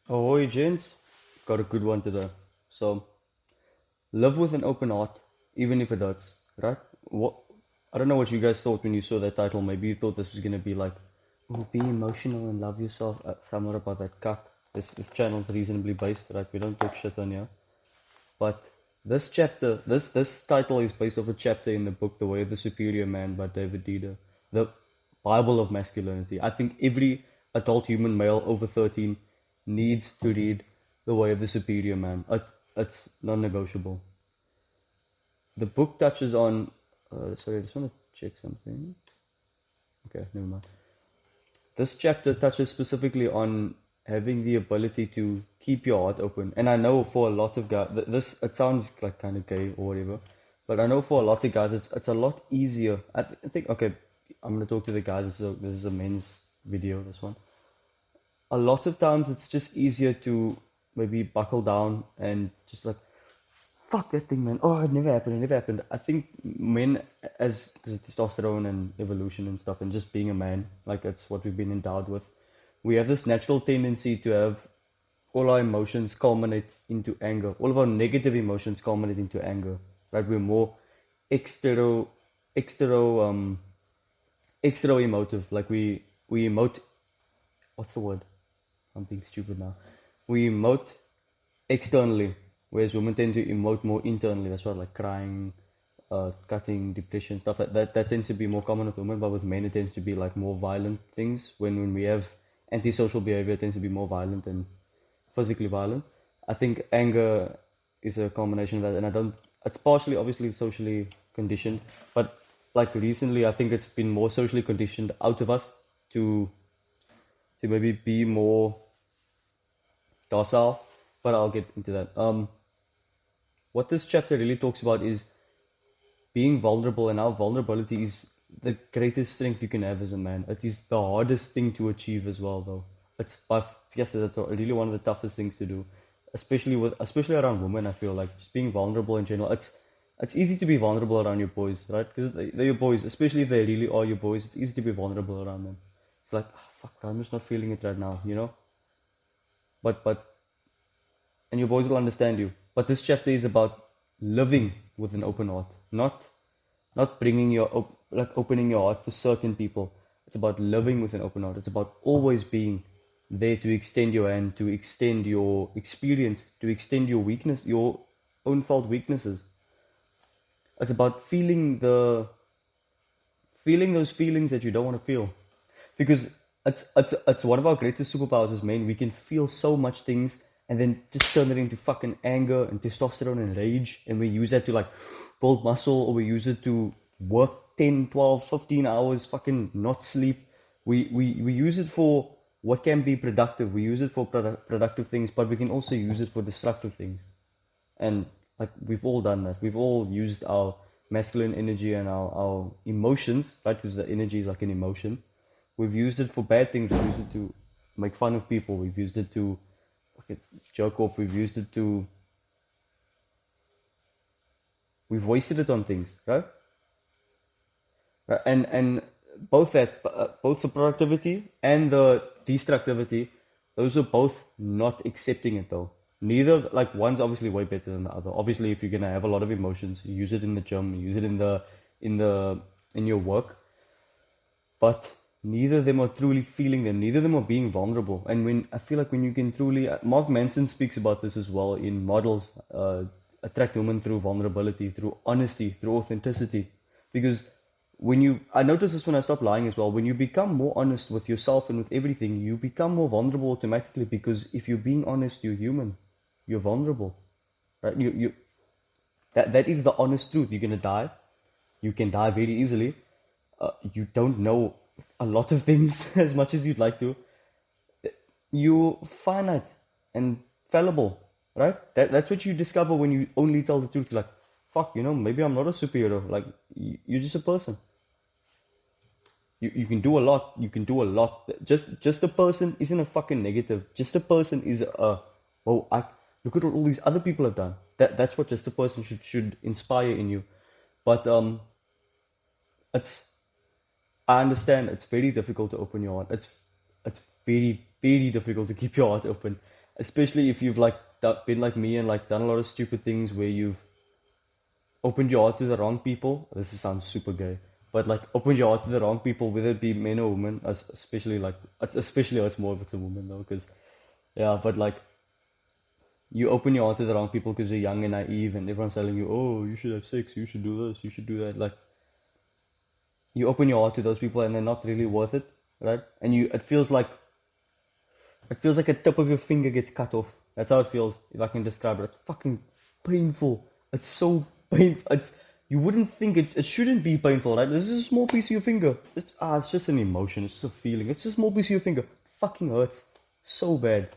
Ahoy, gents. Got a good one today. So, live with an open heart, even if it hurts, right? What? I don't know what you guys thought when you saw that title. Maybe you thought this was gonna be like, oh, be emotional and love yourself. Somewhat about that cuck. This channel's reasonably based, right? We don't talk shit on here. But this title is based off a chapter in the book The Way of the Superior Man by David Deide, the Bible of masculinity. I think every adult human male over 13 needs to read The Way of the Superior Man. It's non-negotiable. The book touches on. Sorry, I just want to check something. Okay, never mind. This chapter touches specifically on having the ability to keep your heart open. And I know for a lot of guys, this it sounds like kind of gay or whatever, but I know for a lot of guys, it's a lot easier. I think okay, I'm gonna talk to the guys. This is a men's video. This one. A lot of times, it's just easier to maybe buckle down and just like fuck that thing, man. Oh, it never happened. It never happened. I think men, as because of testosterone and evolution and stuff, and just being a man, like that's what we've been endowed with. We have this natural tendency to have all our emotions culminate into anger. All of our negative emotions culminate into anger, right? We're more extero, extero, extero emotive. Like we emote. What's the word? I'm being stupid now. We emote externally, whereas women tend to emote more internally. That's why like crying, cutting, depression, stuff like that. That tends to be more common with women, but with men it tends to be like more violent things. When we have antisocial behavior, it tends to be more violent and physically violent. I think anger is a combination of that, and I don't. It's partially obviously socially conditioned, but like recently, I think it's been more socially conditioned out of us to maybe be more docile. But I'll get into that. What this chapter really talks about is being vulnerable, and how vulnerability is the greatest strength you can have as a man. It is the hardest thing to achieve as well, though. It's by yes, it's really one of the toughest things to do, especially around women. I feel like just being vulnerable in general. It's easy to be vulnerable around your boys, right? Because they're your boys, especially if they really are your boys. It's easy to be vulnerable around them. It's like, oh, fuck, I'm just not feeling it right now, you know. But and your boys will understand you. But this chapter is about living with an open heart, not bringing like opening your heart for certain people. It's about living with an open heart. It's about always being there to extend your hand, to extend your experience, to extend your weakness, your own felt weaknesses. It's about feeling those feelings that you don't want to feel, because it's one of our greatest superpowers as men. We can feel so much things and then just turn it into fucking anger and testosterone and rage, and we use that to like build muscle, or we use it to work 10, 12, 15 hours, fucking not sleep. We use it for what can be productive. We use it for productive things, but we can also use it for destructive things. And like we've all done that. We've all used our masculine energy and our emotions, right? Because the energy is like an emotion. We've used it for bad things. We've used it to make fun of people. We've used it to okay, jerk off. We've used it to we've wasted it on things, right? Right. And both the productivity and the destructivity, those are both not accepting it though. Neither, like one's obviously way better than the other. Obviously, if you're gonna have a lot of emotions, you use it in the gym, you use it in the in your work, but neither of them are truly feeling them. Neither of them are being vulnerable. And when I feel like when you can truly, Mark Manson speaks about this as well in models, attract women through vulnerability, through honesty, through authenticity. Because when you, I notice this when I stop lying as well. When you become more honest with yourself and with everything, you become more vulnerable automatically. Because if you're being honest, you're human, you're vulnerable, right? That is the honest truth. You're gonna die. You can die very easily. You don't know a lot of things as much as you'd like to. You're finite and fallible, right? That's what you discover when you only tell the truth. Like, fuck, maybe I'm not a superhero. Like, you're just a person. You can do a lot. You can do a lot. Just a person isn't a fucking negative. Just a person is a oh I look at what all these other people have done. That's what just a person should inspire in you. But it's I understand it's very difficult to open your heart. It's very, very difficult to keep your heart open. especially if you've like been like me and like done a lot of stupid things where you've opened your heart to the wrong people. This sounds super gay, but like opened your heart to the wrong people, whether it be men or women, especially like especially it's more if it's a woman though, because yeah, but like you open your heart to the wrong people because you're young and naive, and everyone's telling you, oh, you should have sex, you should do this, you should do that. Like you open your heart to those people, and they're not really worth it, right? And it feels like a tip of your finger gets cut off. That's how it feels, if I can describe it. It's fucking painful. It's so painful. You wouldn't think it shouldn't be painful, right? This is a small piece of your finger. It's just an emotion. It's just a feeling. It's just a small piece of your finger. It fucking hurts so bad.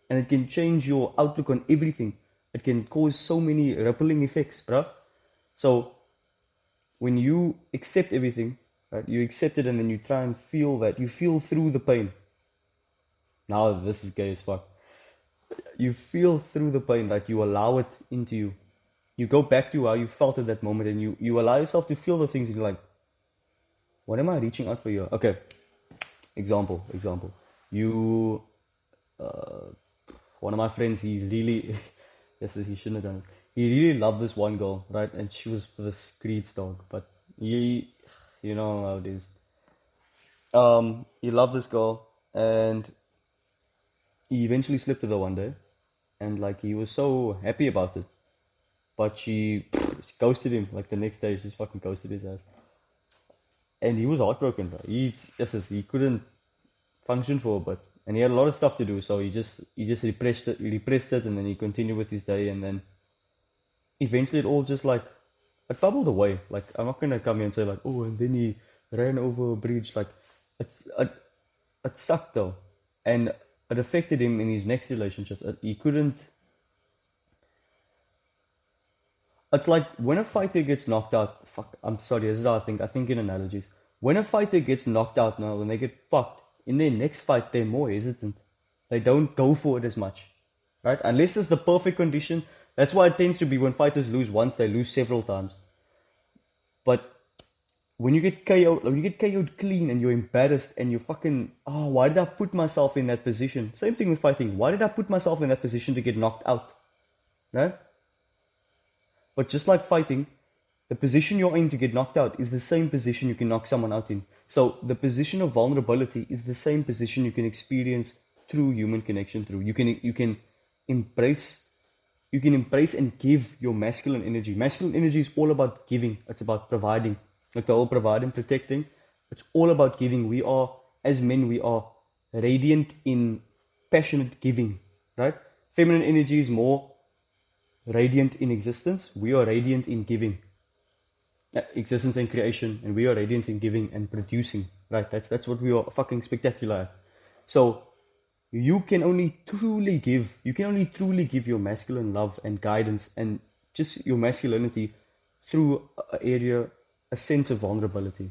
And it can change your outlook on everything. It can cause so many rippling effects, bruh. So when you accept everything, right? You accept it and then you try and feel that. You feel through the pain. Now this is gay as fuck. You feel through the pain, right? You allow it into you. You go back to how you felt at that moment, and you allow yourself to feel the things, and you're like, what am I reaching out for here? Okay, example. You, uh, one of my friends, he really, he shouldn't have done this. He really loved this one girl, right? And she was this Creed's dog, but you know how it is. He loved this girl, and he eventually slept with her one day, and like he was so happy about it. But she ghosted him like the next day. She just fucking ghosted his ass, and he was heartbroken. Bro. He couldn't function for a bit, and he had a lot of stuff to do. So he just repressed it, and then he continued with his day, and then eventually it all just like it bubbled away. Like I'm not gonna come here and say like, oh, and then he ran over a bridge. Like it sucked though, and it affected him in his next relationship. He couldn't. It's like when a fighter gets knocked out. Fuck, I'm sorry. This is how I think. I think in analogies. When a fighter gets knocked out now, when they get fucked in their next fight, they're more hesitant. They don't go for it as much, right? Unless it's the perfect condition. That's why it tends to be when fighters lose once, they lose several times. But when you get KO'd clean and you're embarrassed and you're fucking, oh, why did I put myself in that position? Same thing with fighting. Why did I put myself in that position to get knocked out? Right? But just like fighting, the position you're in to get knocked out is the same position you can knock someone out in. So the position of vulnerability is the same position you can experience through human connection through. Embrace you can embrace and give your masculine energy. Masculine energy is all about giving. It's about providing. Like the whole providing, protecting. It's all about giving. As men, we are radiant in passionate giving, right? Feminine energy is more radiant in existence. We are radiant in giving. Existence and creation, and we are radiant in giving and producing, right? That's what we are fucking spectacular at. So you can only truly give your masculine love and guidance and just your masculinity through a sense of vulnerability.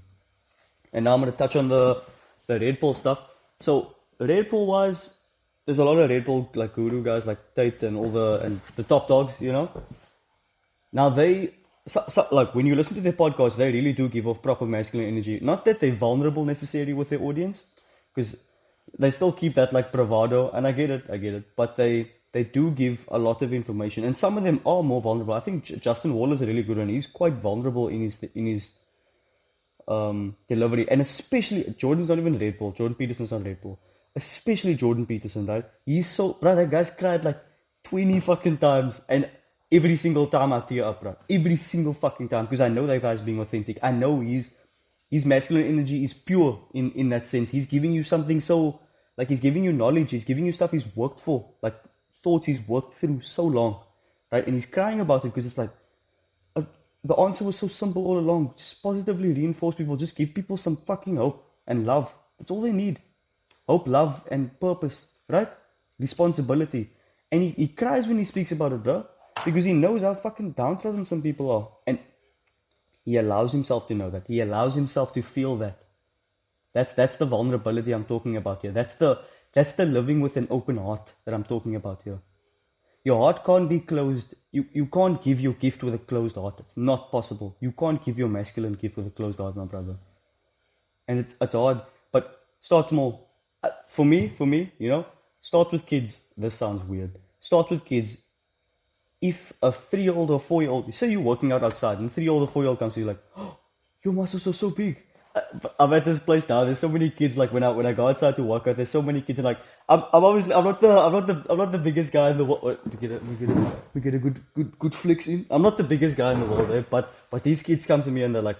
And now I'm going to touch on the Red Bull stuff. So Red Bull wise, there's a lot of Red Bull like guru guys like Tate and the top dogs, you know. Now like when you listen to their podcast, they really do give off proper masculine energy. Not that they're vulnerable necessarily with their audience, because they still keep that like bravado, and I get it. But they do give a lot of information, and some of them are more vulnerable. I think Justin Waller's a really good one. He's quite vulnerable in his delivery, and especially Jordan's not even Red Bull. Jordan Peterson's not Red Bull. Especially Jordan Peterson, right? Bro, that guy's cried like 20 fucking times, and every single time I tear up, bro. Every single fucking time, because I know that guy's being authentic. I know his masculine energy is pure in that sense. He's giving you something so, like, he's giving you knowledge. He's giving you stuff he's worked for, like thoughts he's worked through so long, right? And he's crying about it because it's like, uh, the answer was so simple all along. Just positively reinforce people. Just give people some fucking hope and love. That's all they need. Hope, love, and purpose, right? Responsibility. And he cries when he speaks about it, bro. Because he knows how fucking downtrodden some people are. And he allows himself to know that. He allows himself to feel that. That's the vulnerability I'm talking about here. That's the living with an open heart that I'm talking about here. Your heart can't be closed. You can't give your gift with a closed heart. It's not possible. You can't give your masculine gift with a closed heart, my brother. And it's hard, but start small. For me, you know, Start with kids. This sounds weird. Start with kids. If a 3-year-old or 4-year-old, say you're working out outside, and a 3-year-old or 4-year-old comes to you like, oh, your muscles are so big. I'm at this place now. There's so many kids. Like when I go outside to work out, there's so many kids. And like I'm obviously I'm not the biggest guy in the world. We get a good flex in. I'm not the biggest guy in the world, but these kids come to me and they're like,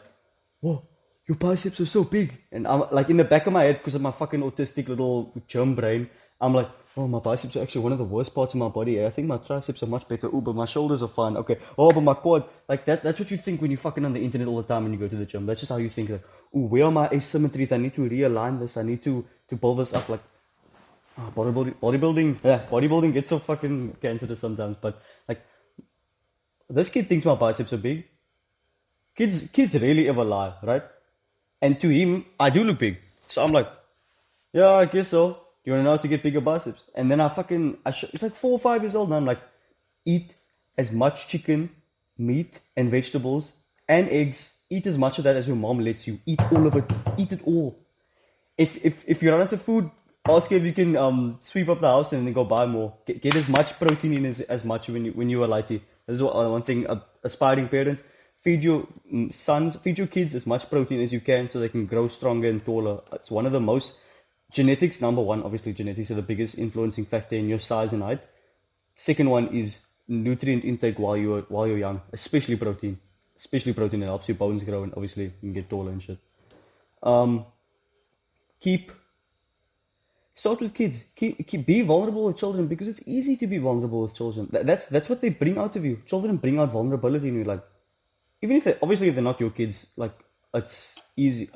whoa, your biceps are so big. And I'm like in the back of my head, because of my fucking autistic little germ brain, I'm like, oh, my biceps are actually one of the worst parts of my body. I think my triceps are much better. Ooh, but my shoulders are fine. Okay. Oh, but my quads, like that's what you think when you're fucking on the internet all the time when you go to the gym. That's just how you think. Like, ooh, where are my asymmetries? I need to realign this. I need to build this up. Like, bodybuilding gets so fucking cancerous sometimes. But like, this kid thinks my biceps are big. Kids rarely ever lie, right? And to him, I do look big. So I'm like, yeah, I guess so. You want to know how to get bigger biceps? And then it's like 4 or 5 years old, and I'm like, eat as much chicken, meat, and vegetables, and eggs. Eat as much of that as your mom lets you. Eat all of it. Eat it all. If you run out of food, ask her if you can sweep up the house and then go buy more. Get as much protein in as much when you are lighty. This is one thing. Aspiring parents, feed your feed your kids as much protein as you can so they can grow stronger and taller. It's one of the most genetics. Number one, obviously, genetics are the biggest influencing factor in your size and height. Second one is nutrient intake while you're young, especially protein. Especially protein, it helps your bones grow and obviously you can get taller and shit. Um, keep Start with kids. Be vulnerable with children because it's easy to be vulnerable with children. That's what they bring out of you. Children bring out vulnerability in you. Like, even if they're not your kids, like, it's easy.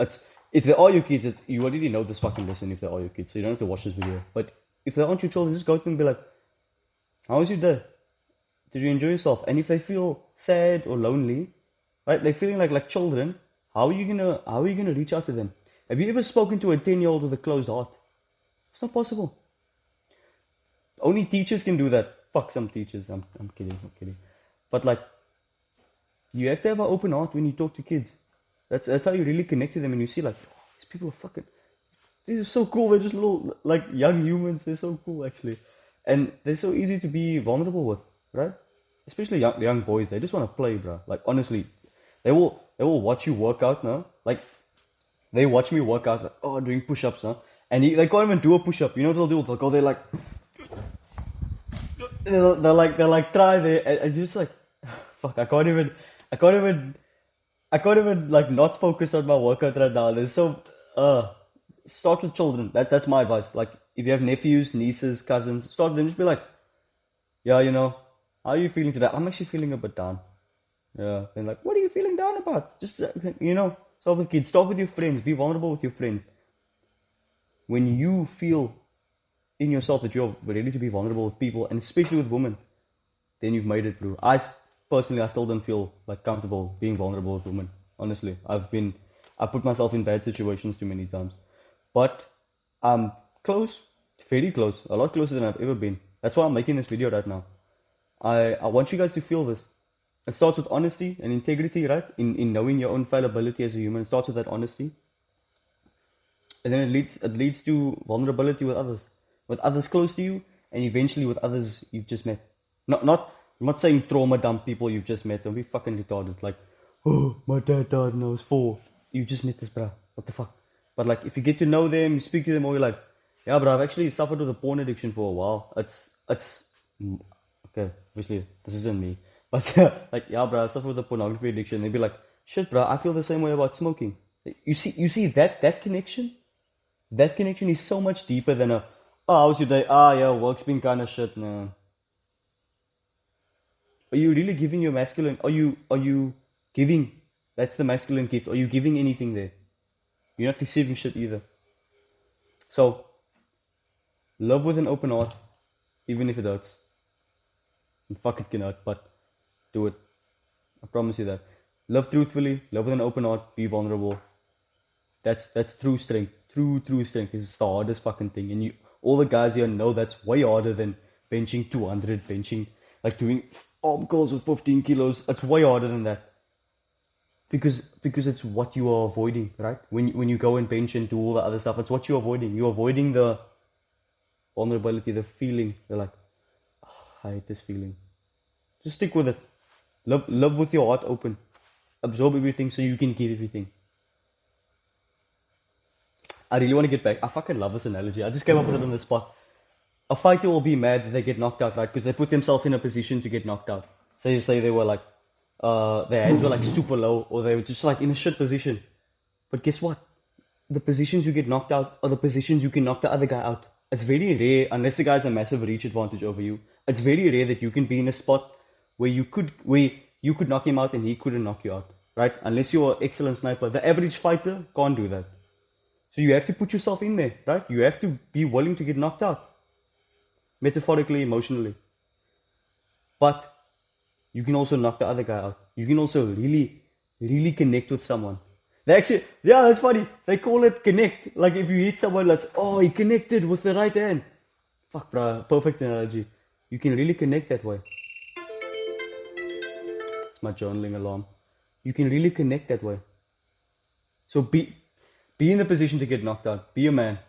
If they are your kids, you already know this fucking lesson. If they are your kids, so you don't have to watch this video. But if they aren't your children, just go to them and be like, "How was your day? Did you enjoy yourself?" And if they feel sad or lonely, right? They're feeling like children. How are you gonna reach out to them? Have you ever spoken to a 10-year-old with a closed heart? It's not possible. Only teachers can do that. Fuck some teachers. I'm kidding. I'm kidding. But like, you have to have an open heart when you talk to kids. That's how you really connect to them, and you see like, oh, these people are fucking. These are so cool. They're just little like young humans. They're so cool actually, and they're so easy to be vulnerable with, right? Especially young boys. They just want to play, bro. Like honestly, they will watch you work out now. Like they watch me work out, like, oh, doing push-ups, huh? And they can't even do a push-up. You know what they'll do? They'll go there like, they're like try there, and just like, fuck, I can't even like not focus on my workout right now. There's so, start with children. That's my advice. Like, if you have nephews, nieces, cousins, start with them. Just be like, yeah, how are you feeling today? I'm actually feeling a bit down. Yeah, and like, what are you feeling down about? Just start with kids. Start with your friends. Be vulnerable with your friends. When you feel in yourself that you're ready to be vulnerable with people, and especially with women, then you've made it through. Personally, I still don't feel like comfortable being vulnerable with women. Honestly, I put myself in bad situations too many times, but I'm close, very close, a lot closer than I've ever been. That's why I'm making this video right now. I want you guys to feel this. It starts with honesty and integrity, right? In knowing your own fallibility as a human. It starts with that honesty. And then it leads to vulnerability with others close to you, and eventually with others you've just met. I'm not saying trauma dump people you've just met. Don't be fucking retarded. Like, oh, my dad died when I was 4. You just met this, bro. What the fuck? But like, if you get to know them, you speak to them, or you're like, yeah, bro, I've actually suffered with a porn addiction for a while. Mm, okay. Obviously, this isn't me, but like, yeah, bro, I suffered with a pornography addiction. They'd be like, shit, bro, I feel the same way about smoking. You see that connection. That connection is so much deeper than oh, how's your day? Ah, yeah, work's been kind of shit, man. Are you really giving your masculine? Are you giving? That's the masculine gift. Are you giving anything there? You're not receiving shit either. So love with an open heart, even if it hurts. And fuck, it can hurt, but do it. I promise you that. Love truthfully. Love with an open heart. Be vulnerable. That's true strength. True strength. This is the hardest fucking thing. And all the guys here know that's way harder than benching 200, benching like doing arm curls with 15 kilos. It's way harder than that. Because it's what you are avoiding, right? When you go and bench and do all the other stuff, it's what you're avoiding. You're avoiding vulnerability, the feeling. They're like, oh, I hate this feeling. Just stick with it. Love with your heart open. Absorb everything so you can give everything. I really want to get back. I fucking love this analogy. I just came up with it on the spot. A fighter will be mad that they get knocked out, right? Because they put themselves in a position to get knocked out. So you say they were like, their hands were like super low, or they were just like in a shit position. But guess what? The positions you get knocked out are the positions you can knock the other guy out. It's very rare, unless the guy has a massive reach advantage over you. It's very rare that you can be in a spot where you could knock him out and he couldn't knock you out, right? Unless you're an excellent sniper. The average fighter can't do that. So you have to put yourself in there, right? You have to be willing to get knocked out, metaphorically, emotionally. But you can also knock the other guy out. You can also really, really connect with someone. They actually, yeah, that's funny. They call it connect. Like if you hit someone that's, oh, he connected with the right hand. Fuck, bro, perfect analogy. You can really connect that way. It's my journaling alarm. You can really connect that way. So be in the position to get knocked out. Be a man.